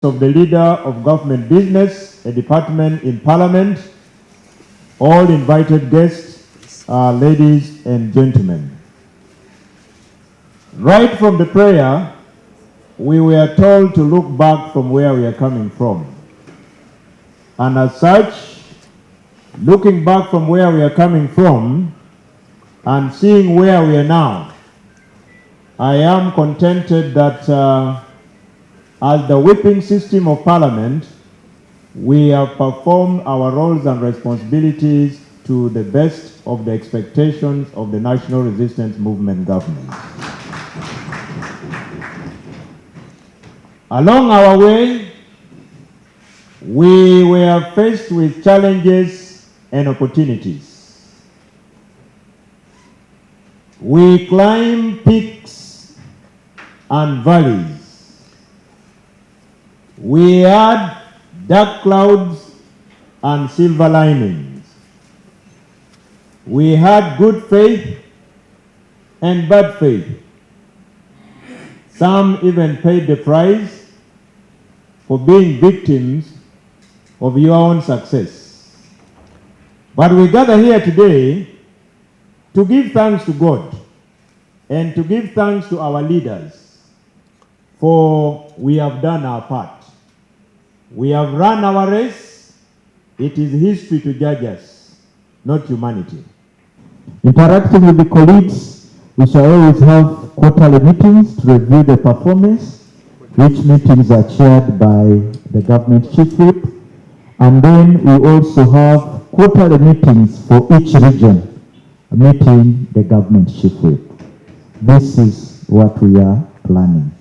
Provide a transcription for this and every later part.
of the leader of government business, a department in Parliament, all invited guests, ladies and gentlemen. Right from the prayer, we were told to look back from where we are coming from. And as such, looking back from where we are coming from and seeing where we are now, I am contented that as the whipping system of Parliament, we have performed our roles and responsibilities to the best of the expectations of the National Resistance Movement government. Along our way, we were faced with challenges and opportunities. We climbed peaks and valleys. We had dark clouds and silver linings. We had good faith and bad faith. Some even paid the price for being victims of your own success. But we gather here today to give thanks to God and to give thanks to our leaders, for we have done our part. We have run our race. It is history to judge us, not humanity. Interacting with the colleagues, we shall always have quarterly meetings to review the performance, which meetings are chaired by the government chief whip. And then we also have quarterly meetings for each region, meeting the government chief whip. This is what we are planning.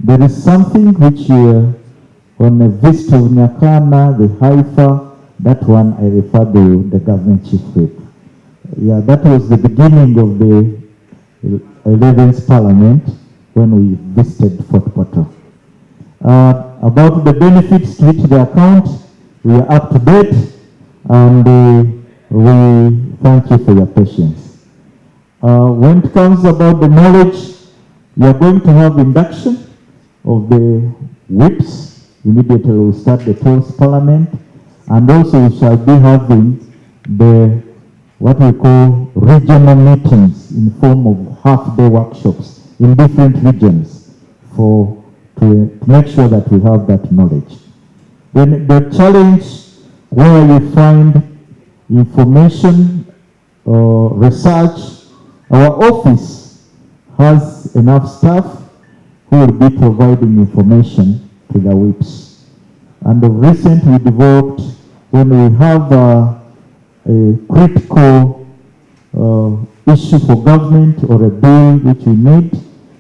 There is something which on a visit of Nyakana, the Haifa, that one I refer to the government chief whip. Yeah, that was the beginning of the 11th Parliament when we visited Fort Portal. About the benefits to the account, we are up to date, and we thank you for your patience. When it comes about the knowledge, we are going to have induction of the whips. Immediately we'll start the 12th Parliament, and also we shall be having the what we call regional meetings in form of half-day workshops in different regions to make sure that we have that knowledge. Then the challenge where you find information or research, our office has enough staff who will be providing information to the whips. And recently we developed, when we have a critical issue for government or a bill which we need,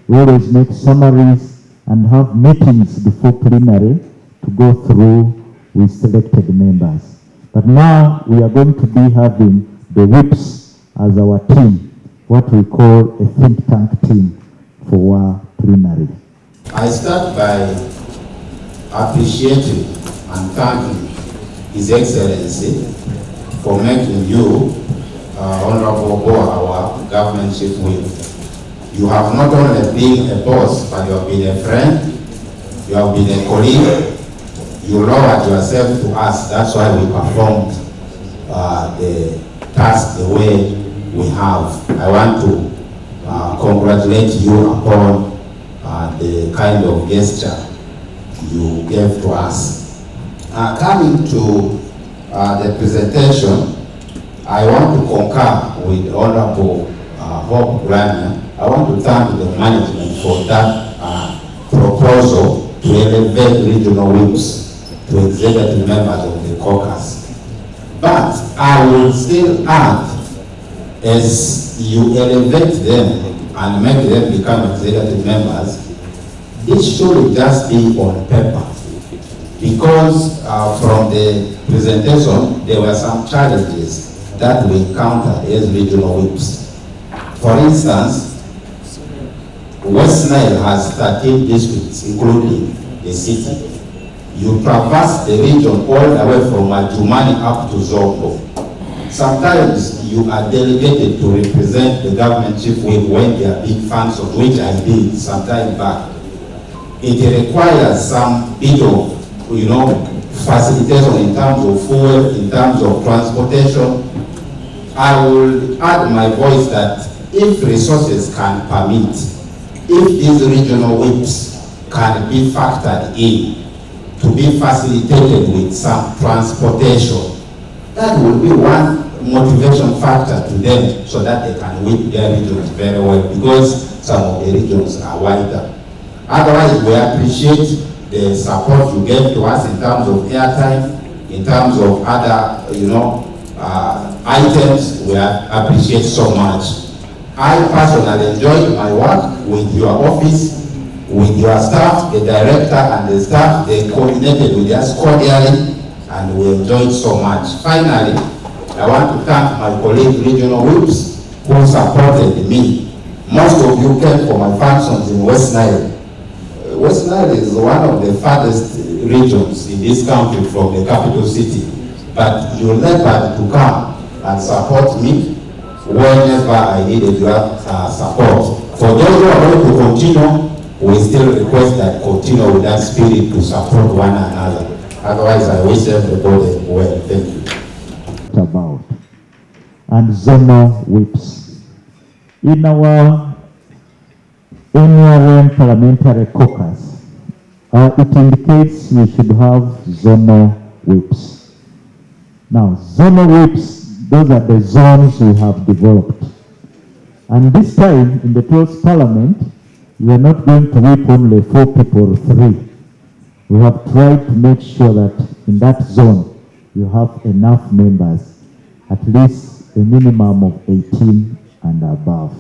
we always make summaries and have meetings before plenary to go through with selected members. But now we are going to be having the whips as our team, what we call a think tank team for our plenary. I start by appreciating and thanking His Excellency for making you, Honorable Obua, our government chief whip. You have not only been a boss, but you have been a friend, you have been a colleague, you lowered yourself to us. That's why we performed the task the way we have. I want to congratulate you upon the kind of gesture you gave to us. Coming to the presentation, I want to concur with Honorable Hope Grania. I want to thank the management for that proposal to elevate regional whips to executive members of the caucus. But I will still add, as you elevate them and make them become executive members, this should just be on paper. Because from the presentation, there were some challenges that we encountered as regional whips. For instance, West Nile has 13 districts, including the city. You traverse the region all the way from Adjumani up to Zombo. Sometimes you are delegated to represent the government chief whip when they are big fans of which I did some time back. it requires some bit of, facilitation in terms of fuel, in terms of transportation. I will add my voice that if resources can permit, if these regional whips can be factored in to be facilitated with some transportation, that will be one motivation factor to them so that they can whip their regions very well, because some of the regions are wider. Otherwise, we appreciate the support you gave to us in terms of airtime, in terms of other, items. We appreciate so much. I personally enjoyed my work with your office, with your staff, the director and the staff. They coordinated with us cordially, and we enjoyed so much. Finally, I want to thank my colleague regional whips who supported me. Most of you came for my functions in West Nile. West Nile is one of the farthest regions in this country from the capital city. But you labored to come and support me whenever I needed your support. For those who are going to continue, we still request that continue with that spirit to support one another. Otherwise, I wish everybody well. Thank you. About and zonal whips. In our NRM Parliamentary Caucus, it indicates we should have zonal whips. Now, zonal whips, those are the zones we have developed. And this time, in the 12th Parliament, we are not going to whip only 4 people or 3. We have tried to make sure that in that zone, you have enough members, at least a minimum of 18 and above.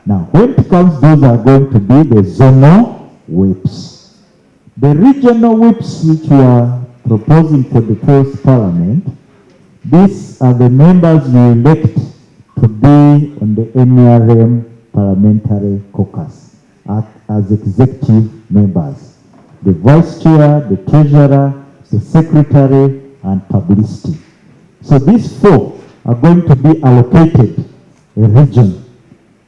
Now, when it comes, those are going to be the zonal whips. The regional whips which we are proposing for the 12th Parliament, these are the members we elect to be on the NRM Parliamentary Caucus as executive members. The Vice Chair, the Treasurer, the Secretary, and Publicity. So these 4 are going to be allocated a region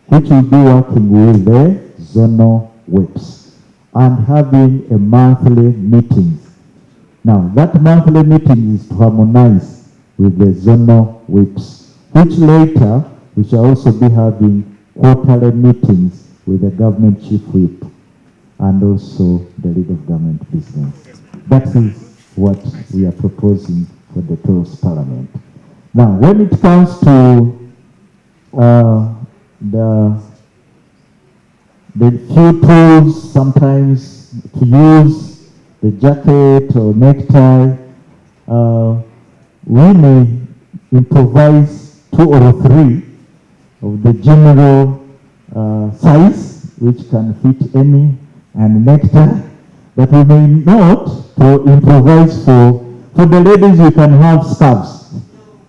which will be working with the zonal whips and having a monthly meeting. Now, that monthly meeting is to harmonize with the zonal whips, which later we shall also be having quarterly meetings with the government chief whip and also the lead of government business. That is what we are proposing for the 12th Parliament. Now, when it comes to the few tools sometimes to use, the jacket or necktie, we may improvise 2 or 3 of the general size, which can fit any, and necktie, but we may not to improvise for the ladies. We can have scarves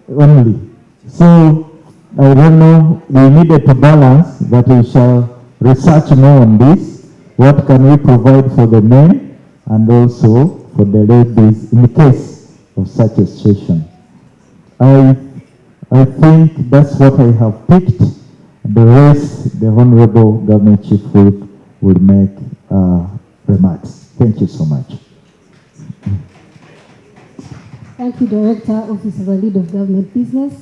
only. So I don't know, we needed to balance, but we shall research more on this. What can we provide for the men and also for the ladies in the case of such a situation? I think that's what I have picked. The rest, the Honorable Government Chief Whip will make remarks. Thank you so much. Thank you, Director, Office of the Lead of Government Business.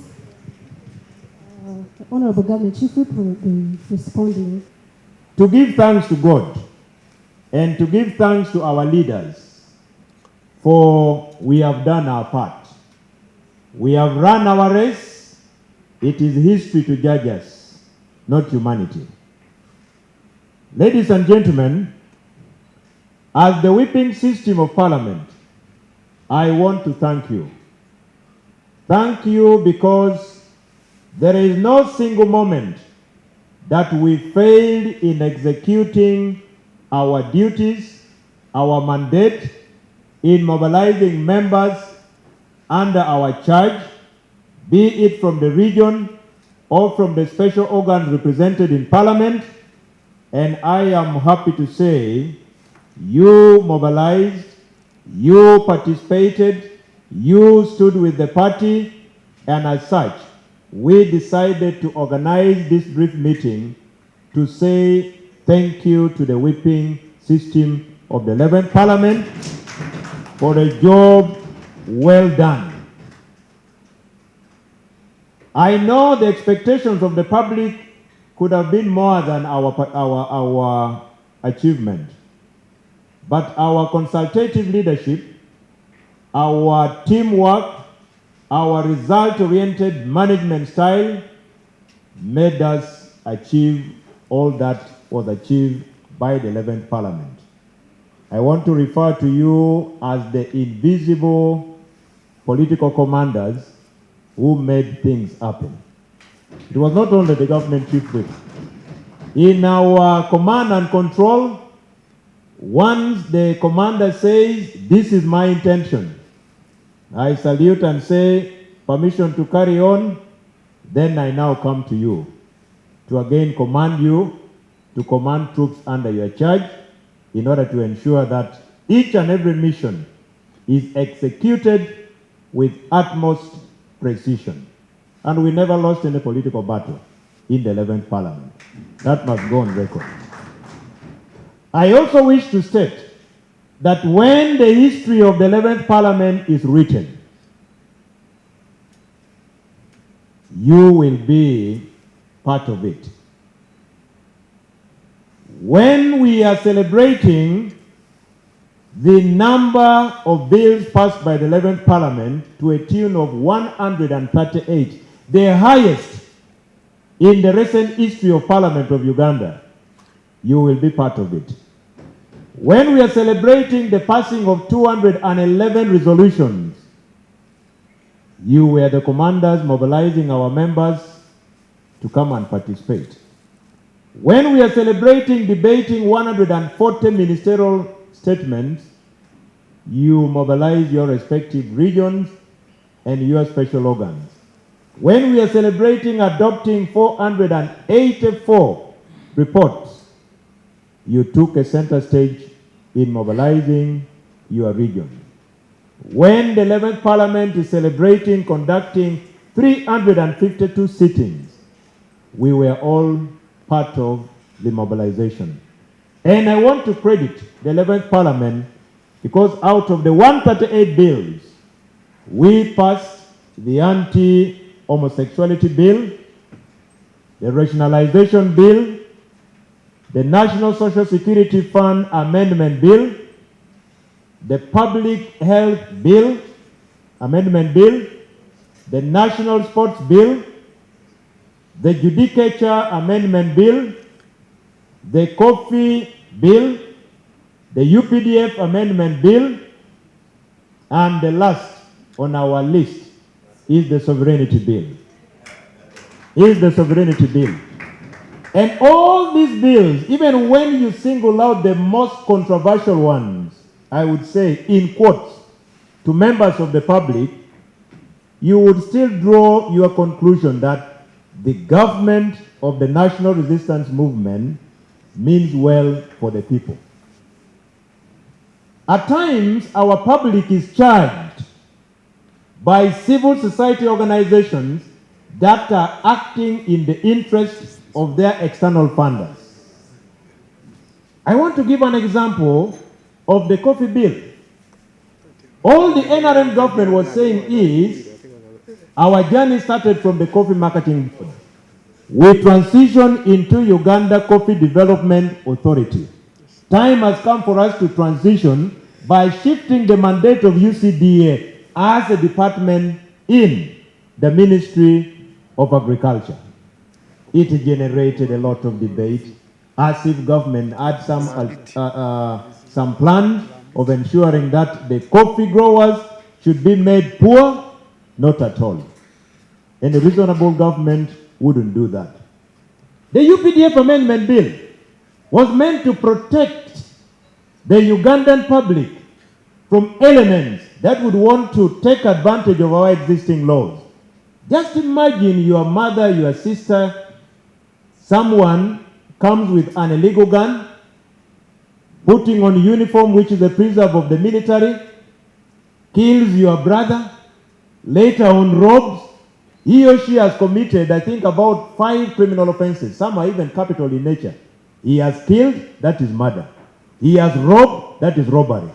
The Honorable Government Chief Whip will be responding. To give thanks to God and to give thanks to our leaders, for we have done our part. We have run our race. It is history to judge us, not humanity. Ladies and gentlemen, as the whipping system of Parliament, I want to thank you. Thank you because there is no single moment that we failed in executing our duties, our mandate, in mobilizing members under our charge, be it from the region or from the special organs represented in Parliament. And I am happy to say you mobilized, you participated, you stood with the party, and as such, we decided to organize this brief meeting to say thank you to the whipping system of the 11th Parliament for a job well done. I know the expectations of the public could have been more than our achievement, but our consultative leadership, our teamwork, our result-oriented management style made us achieve all that was achieved by the 11th Parliament. I want to refer to you as the invisible political commanders who made things happen. It was not only the government chief whip. In our command and control, once the commander says, this is my intention, I salute and say, permission to carry on, then I now come to you to again command you to command troops under your charge in order to ensure that each and every mission is executed with utmost precision. And we never lost any political battle in the 11th Parliament. That must go on record. I also wish to state that when the history of the 11th Parliament is written, you will be part of it. When we are celebrating the number of bills passed by the 11th Parliament to a tune of 138, the highest in the recent history of Parliament of Uganda, you will be part of it. When we are celebrating the passing of 211 resolutions, you were the commanders mobilizing our members to come and participate. When we are celebrating, debating 140 ministerial statements, you mobilize your respective regions and your special organs. When we are celebrating adopting 484 reports, you took a center stage in mobilizing your region. When the 11th Parliament is celebrating conducting 352 sittings, we were all part of the mobilization. And I want to credit the 11th Parliament because out of the 138 bills, we passed the anti-homosexuality bill, the rationalization bill, the National Social Security Fund Amendment Bill, the Public Health Bill, Amendment Bill, the National Sports Bill, the Judicature Amendment Bill, the Coffee Bill, the UPDF Amendment Bill, and the last on our list is the Sovereignty Bill. And all these bills, even when you single out the most controversial ones, I would say, in quotes, to members of the public, you would still draw your conclusion that the government of the National Resistance Movement means well for the people. At times, our public is charged by civil society organizations that are acting in the interests of their external funders. I want to give an example of the coffee bill. All the NRM government was saying is, our journey started from the coffee marketing board. We transitioned into Uganda Coffee Development Authority. Time has come for us to transition by shifting the mandate of UCDA as a department in the Ministry of Agriculture. It generated a lot of debate, as if government had some plan of ensuring that the coffee growers should be made poor. Not at all. And a reasonable government wouldn't do that. The UPDF Amendment Bill was meant to protect the Ugandan public from elements that would want to take advantage of our existing laws. Just imagine your mother, your sister, someone comes with an illegal gun, putting on uniform which is a preserve of the military, kills your brother, later on robs. He or she has committed, I think, about 5 criminal offenses. Some are even capital in nature. He has killed, that is murder. He has robbed, that is robbery.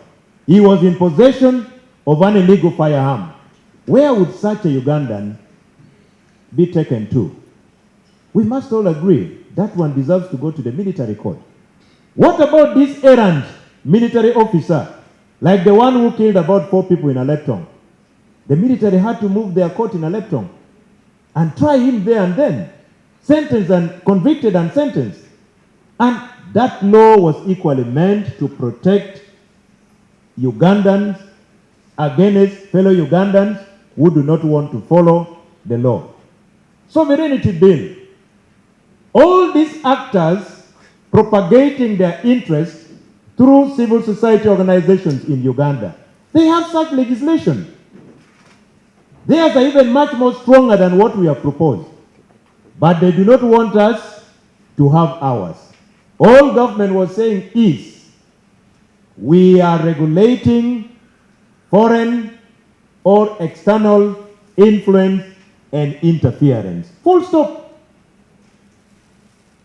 He was in possession of an illegal firearm. Where would such a Ugandan be taken to? We must all agree that one deserves to go to the military court. What about this errant military officer, like the one who killed about 4 people in Alepton? The military had to move their court in Alepton and try him there and then, sentenced and convicted and sentenced. And that law was equally meant to protect Ugandans against fellow Ugandans who do not want to follow the law. Sovereignty bill. All these actors propagating their interests through civil society organizations in Uganda, they have such legislation. Theirs are even much more stronger than what we have proposed. But they do not want us to have ours. All government was saying is, we are regulating foreign or external influence and interference. Full stop.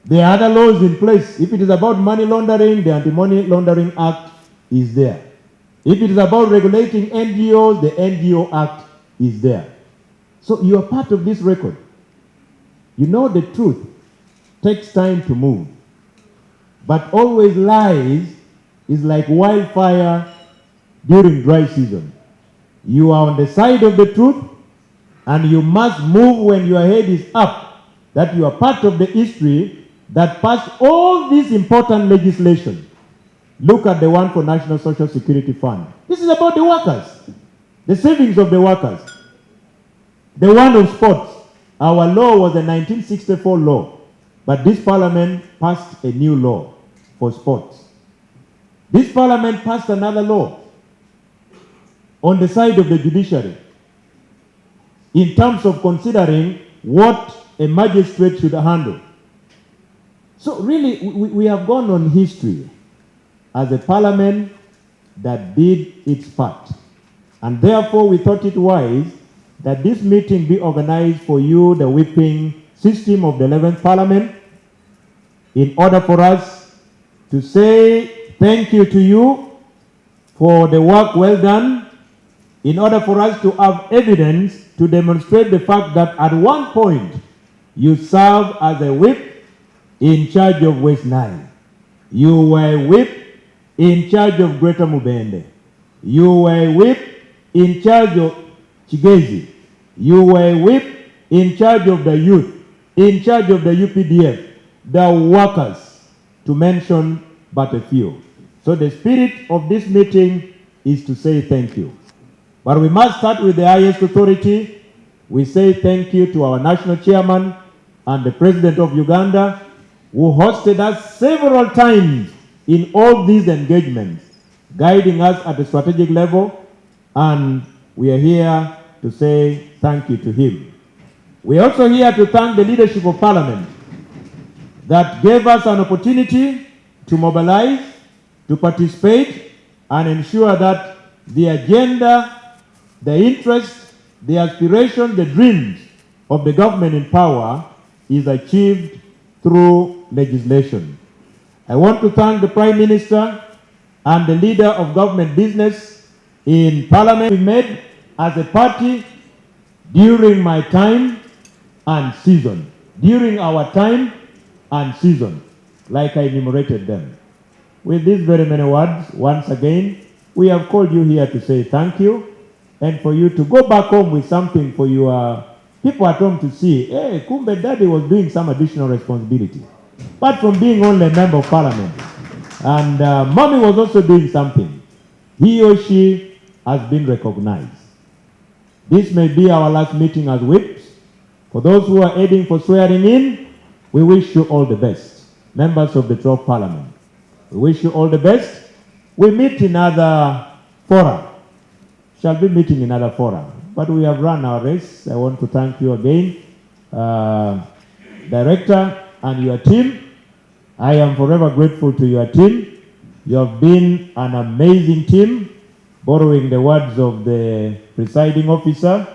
There are other laws in place. If it is about money laundering, the Anti-Money Laundering Act is there. If it is about regulating NGOs, the NGO Act is there. So you are part of this record. You know the truth takes time to move. But always lies is like wildfire during dry season. You are on the side of the truth, and you must move when your head is up, that you are part of the history that passed all this important legislation. Look at the one for National Social Security Fund. This is about the workers, the savings of the workers. The one of sports. Our law was a 1964 law, but this parliament passed a new law for sports. This parliament passed another law on the side of the judiciary in terms of considering what a magistrate should handle. So really, we have gone on history as a parliament that did its part. And therefore, we thought it wise that this meeting be organized for you, the whipping system of the 11th Parliament, in order for us to say thank you to you for the work well done, in order for us to have evidence to demonstrate the fact that at one point you served as a whip in charge of West Nile. You were a whip in charge of Greater Mubende. You were a whip in charge of Chigezi. You were a whip in charge of the youth, in charge of the UPDF, the workers, to mention but a few. So the spirit of this meeting is to say thank you. But we must start with the highest authority. We say thank you to our national chairman and the president of Uganda, who hosted us several times in all these engagements, guiding us at the strategic level, and we are here to say thank you to him. We are also here to thank the leadership of Parliament that gave us an opportunity to mobilize, to participate, and ensure that the agenda, the interest, the aspiration, the dreams of the government in power is achieved through legislation. I want to thank the Prime Minister and the leader of government business in Parliament we made as a party during my time and season. During our time and season, like I enumerated them. With these very many words, once again, we have called you here to say thank you, and for you to go back home with something for your people at home to see, hey, Kumbe Daddy was doing some additional responsibility. Apart from being only a member of Parliament. And Mommy was also doing something. He or she has been recognized. This may be our last meeting as whips. For those who are heading for swearing in, we wish you all the best. Members of the 12th Parliament, we wish you all the best. We meet in other fora. Shall be meeting in other fora. But we have run our race. I want to thank you again, Director and your team. I am forever grateful to your team. You have been an amazing team. Borrowing the words of the presiding officer,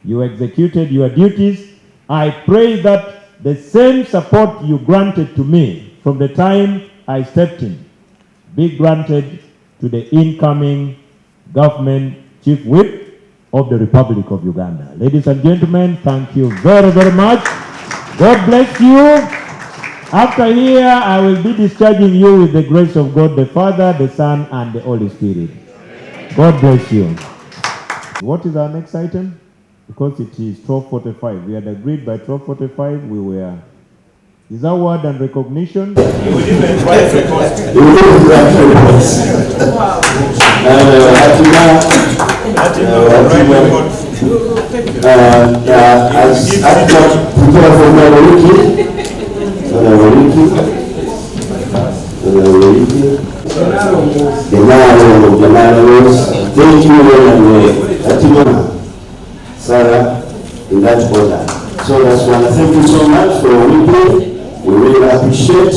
you executed your duties. I pray that the same support you granted to me from the time I stepped in, be granted to the incoming government chief whip of the Republic of Uganda. Ladies and gentlemen, thank you very, very much. God bless you. After here, I will be discharging you with the grace of God, the Father, the Son, and the Holy Spirit. God bless you. What is our next item? Because it is 12:45. We had agreed by 12:45 we were. Is that word and recognition? Thank you, Sarah, in that order. So that's one. Thank you so much for weeping. We really appreciate.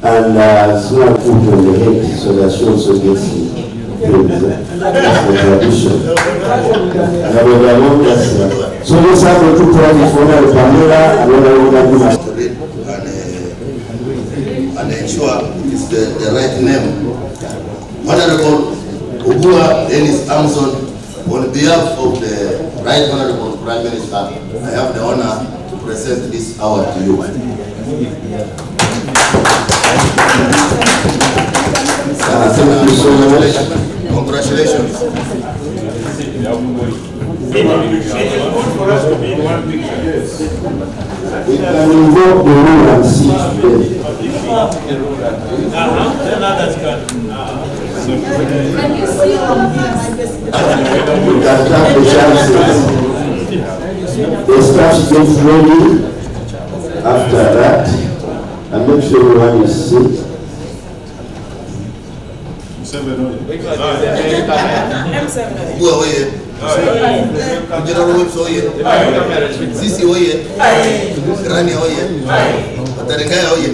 And it's not put on the head so that she also gets the tradition. So let's have the two projects for her, Pamela, and what I want to do. And ensure it's the right name. Honorable Obua Denis Hamson, on behalf of the Right Honorable Prime Minister, I have the honor to present this award to you. Thank you so much. Congratulations. We can invoke the rule and see today. You can have the chances. The staff gets ready after that, and make sure everyone is sick. Obua oye. General Whips oye. Sisi oye. Rani oye. Watarengaya oye.